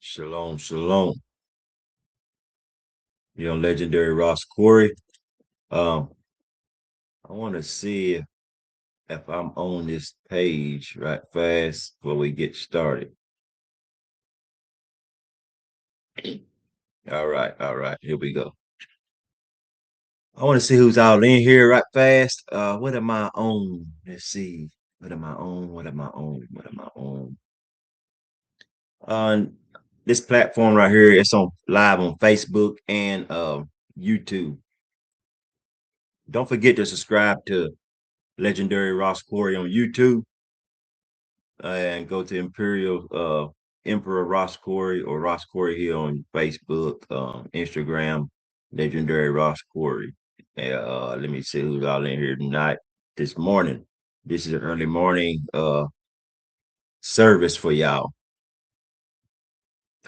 Shalom, shalom. You know, legendary Ras Cory. Um, I want to see if I'm on this page right fast before we get started. All right, here we go. I want to see who's all in here right fast. What am I on? Let's see. What am I on? What am I on? What am I on? On this platform right here, it's on live on Facebook and YouTube. Don't forget to subscribe to Legendary Ras Cory on YouTube and go to Imperial Emperor Ras Cory or Ras Cory here on Facebook, Instagram, Legendary Ras Cory. Let me see who's all in here tonight. This morning, this is an early morning service for y'all.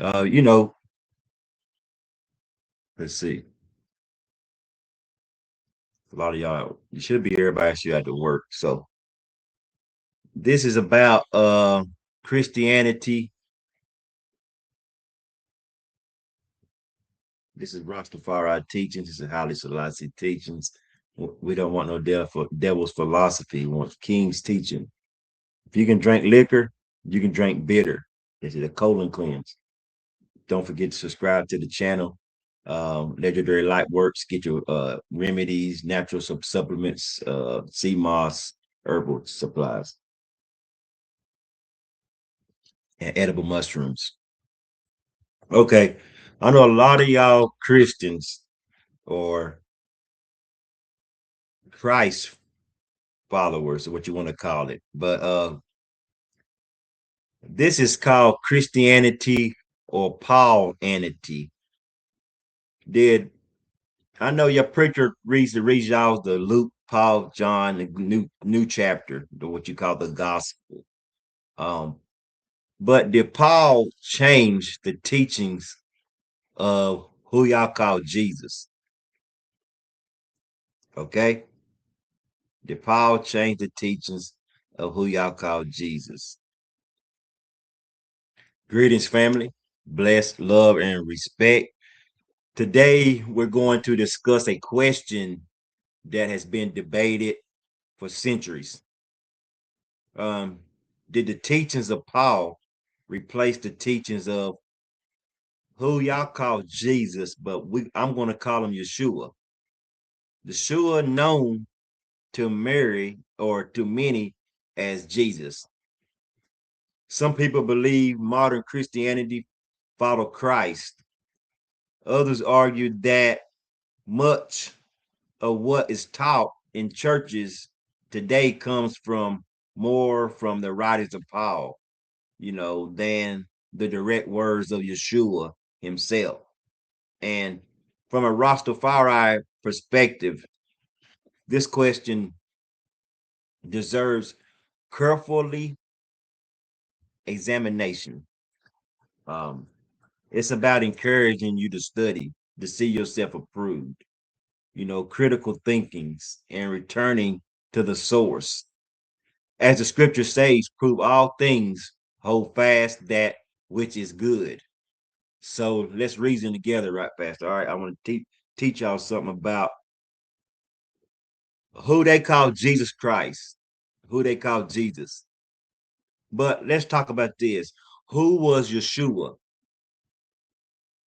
You know, let's see. A lot of y'all, you should be here, but actually had to work. So this is about Christianity. This is Rastafari teachings. This is Haile Selassie teachings. We don't want no devil's philosophy. We want King's teaching. If you can drink liquor, you can drink bitter. This is a colon cleanse. Don't forget to subscribe to the channel. Legendary Light Works. Get your remedies, natural supplements, sea moss, herbal supplies, and edible mushrooms. Okay, I know a lot of y'all Christians or Christ followers, or what you want to call it. But this is called Christianity or Paulianity. Did I know your preacher reads y'all the Luke, Paul, John, the new chapter, what you call the gospel. Um, but did Paul change the teachings of who y'all call Jesus? Okay. Did Paul change the teachings of who y'all call Jesus? Greetings, family. Bless, love, and respect. Today, we're going to discuss a question that has been debated for centuries. Did the teachings of Paul replace the teachings of who y'all call Jesus, but I'm going to call him Yeshua? Yeshua, known to Mary or to many as Jesus. Some people believe modern Christianity follow Christ. Others argue that much of what is taught in churches today comes from more from the writings of Paul, than the direct words of Yeshua himself. And from a Rastafari perspective, this question deserves carefully examination. Um, it's about encouraging you to study, to see yourself approved, critical thinkings, and returning to the source. As the scripture says, prove all things, hold fast that which is good. So let's reason together right fast. All right. I want to teach y'all something about who they call Jesus Christ, who they call Jesus. But let's talk about this. Who was Yeshua?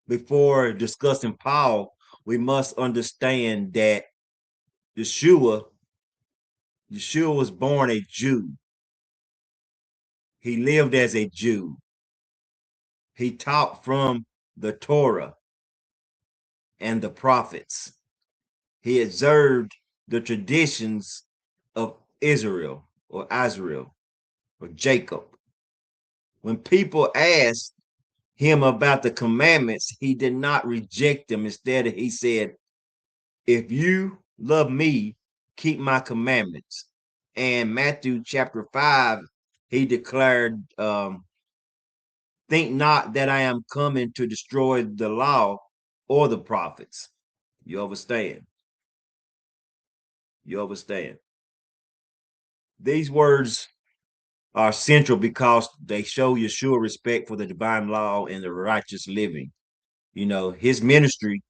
Before discussing Paul, we must understand that Yeshua, Yeshua was born a Jew. He lived as a Jew. He taught from the Torah and the prophets. He observed the traditions of Israel or Israel or Jacob. When people asked him about the commandments, he did not reject them. Instead, he said, if you love me, keep my commandments. And Matthew chapter 5, he declared, think not that I am coming to destroy the law or the prophets. You understand? You understand? These words are central because they show Yeshua respect for the divine law and the righteous living. You know, his ministry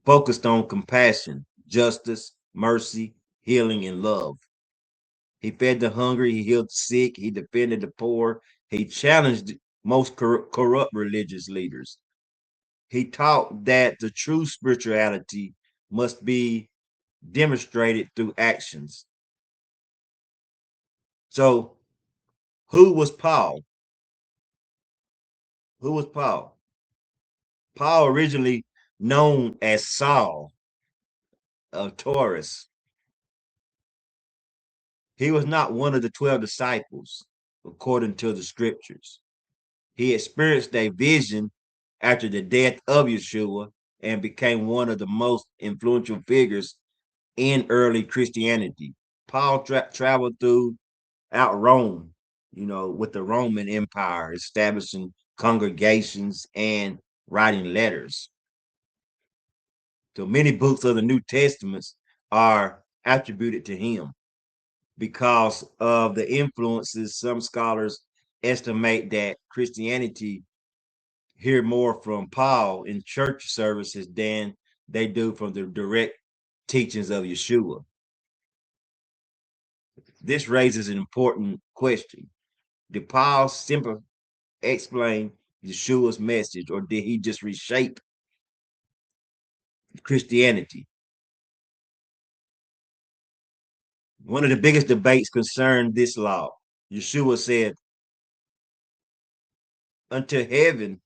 focused on compassion, justice, mercy, healing, and love. He fed the hungry, he healed the sick, he defended the poor, he challenged most corrupt religious leaders. He taught that the true spirituality must be demonstrated through actions. So, who was Paul? Who was Paul? Paul, originally known as Saul of Taurus, he was not one of the 12 disciples, according to the scriptures. He experienced a vision after the death of Yeshua and became one of the most influential figures in early Christianity. Paul traveled throughout Rome, you know, with the Roman Empire, establishing congregations and writing letters. So many books of the New Testaments are attributed to him because of the influences. Some scholars estimate that Christianity hear more from Paul in church services than they do from the direct teachings of Yeshua. This raises an important question. Did Paul simply explain Yeshua's message, or did he just reshape Christianity? One of the biggest debates concerned this law. Yeshua said, until heaven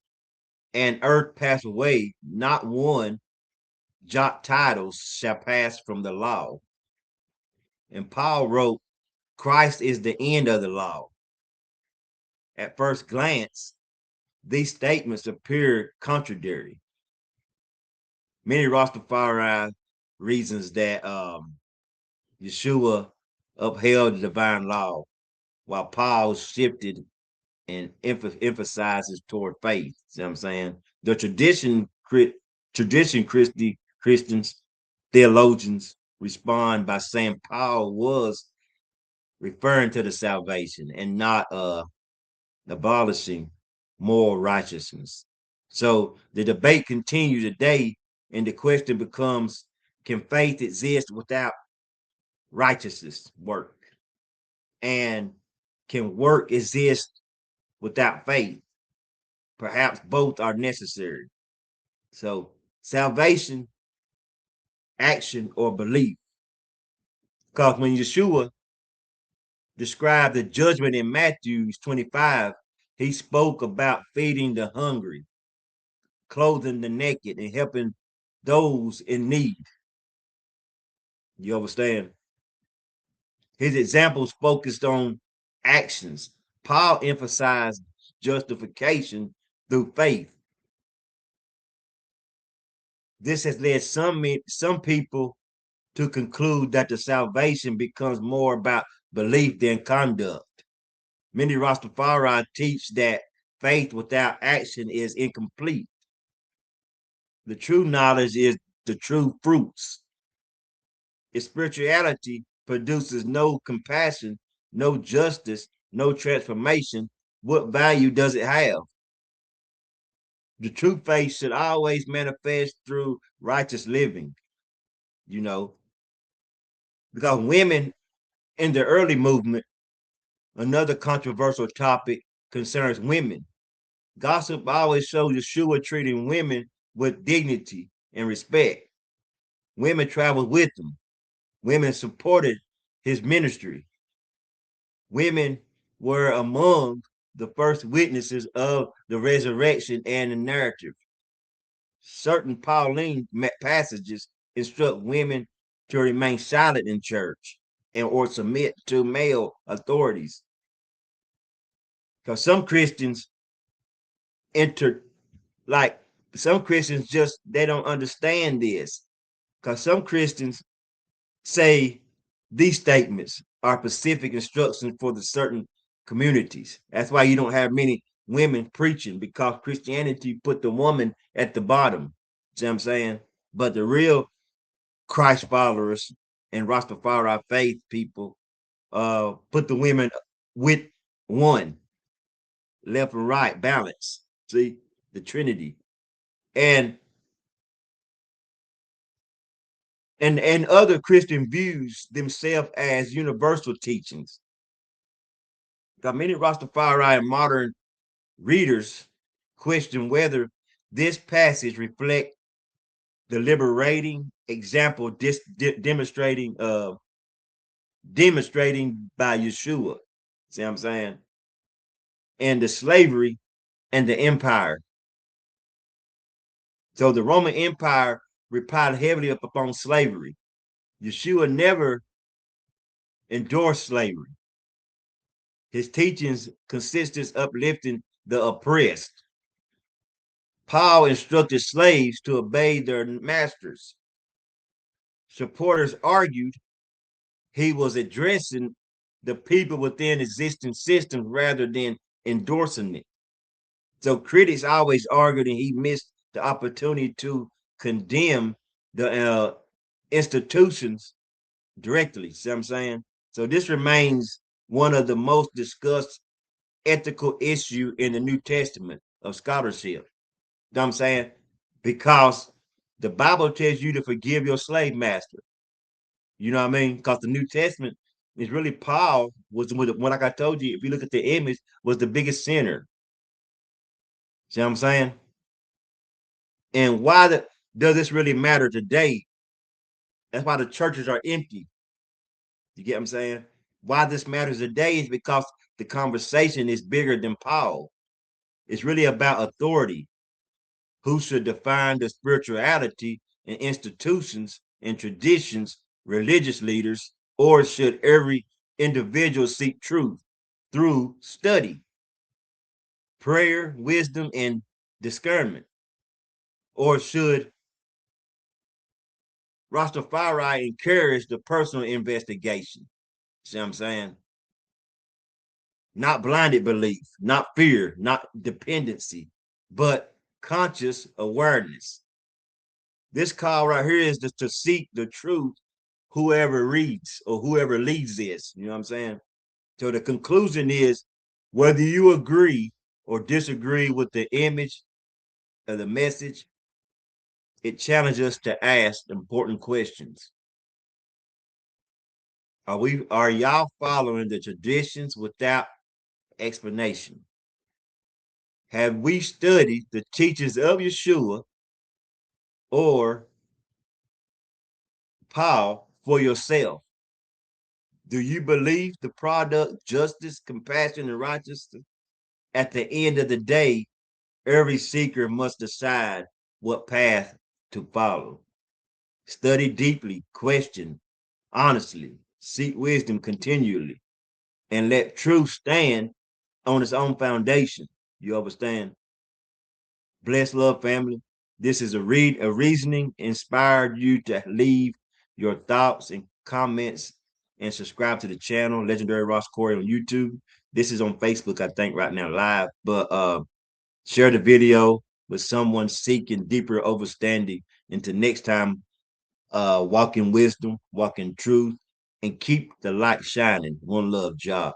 and earth pass away, not one jot title shall pass from the law. And Paul wrote, Christ is the end of the law. At first glance, these statements appear contradictory. Many Rastafari reasons that Yeshua upheld the divine law, while Paul shifted and emphasizes toward faith. See what I'm saying? The Christians, theologians respond by saying Paul was referring to the salvation and not abolishing moral righteousness. So the debate continues today, and the question becomes, can faith exist without righteousness work? And can work exist without faith? Perhaps both are necessary. So salvation, action, or belief. Because when Yeshua described the judgment in Matthew 25, he spoke about feeding the hungry, clothing the naked, and helping those in need. You understand? His examples focused on actions. Paul emphasized justification through faith. This has led some people to conclude that the salvation becomes more about belief than conduct. Many Rastafari teach that faith without action is incomplete. The true knowledge is the true fruits. If spirituality produces no compassion, no justice, no transformation, what value does it have? The true faith should always manifest through righteous living, you know, because women in the early movement, another controversial topic concerns women. Gossip always shows Yeshua treating women with dignity and respect. Women traveled with him. Women supported his ministry. Women were among the first witnesses of the resurrection and the narrative. Certain Pauline passages instruct women to remain silent in church and or submit to male authorities. Because some Christians enter, like some Christians just they don't understand this. Because some Christians say these statements are specific instructions for the certain communities. That's why you don't have many women preaching, because Christianity put the woman at the bottom. See what I'm saying? But the real Christ followers and Rastafari faith people put the women with one, left and right, balance. See, the Trinity. And other Christian views themselves as universal teachings. Because many Rastafari and modern readers question whether this passage reflect the liberating example demonstrating by Yeshua. See what I'm saying? And the slavery and the empire. So the Roman Empire relied heavily upon slavery. Yeshua never endorsed slavery. His teachings consisted of uplifting the oppressed. Paul instructed slaves to obey their masters. Supporters argued he was addressing the people within existing systems rather than endorsing it. So critics always argued that he missed the opportunity to condemn the institutions directly. See what I'm saying? So this remains one of the most discussed ethical issue in the New Testament of scholarship. You know what I'm saying? Because the Bible tells you to forgive your slave master. You know what I mean? Because the New Testament is really Paul was like I told you, if you look at the image, was the biggest sinner. See what I'm saying? And does this really matter today? That's why the churches are empty. You get what I'm saying? Why this matters today is because the conversation is bigger than Paul. It's really about authority. Who should define the spirituality and institutions and traditions, religious leaders, or should every individual seek truth through study, prayer, wisdom, and discernment? Or should Rastafari encourage the personal investigation? See what I'm saying? Not blinded belief, not fear, not dependency, but conscious awareness. This call right here is just to seek the truth, whoever reads or whoever leads this. You know what I'm saying? So the conclusion is whether you agree or disagree with the image of the message, it challenges us to ask important questions. Are y'all following the traditions without explanation? Have we studied the teachings of Yeshua or Paul for yourself? Do you believe the product, justice, compassion, and righteousness? At the end of the day, every seeker must decide what path to follow. Study deeply, question honestly, seek wisdom continually, and let truth stand on its own foundation. You understand? Bless love, family. This is a reasoning inspired you to leave your thoughts and comments and subscribe to the channel, Legendary Ras Cory on YouTube. This is on Facebook, I think, right now, live. But share the video with someone seeking deeper understanding. Until next time, walk in wisdom, walk in truth, and keep the light shining. One love, job.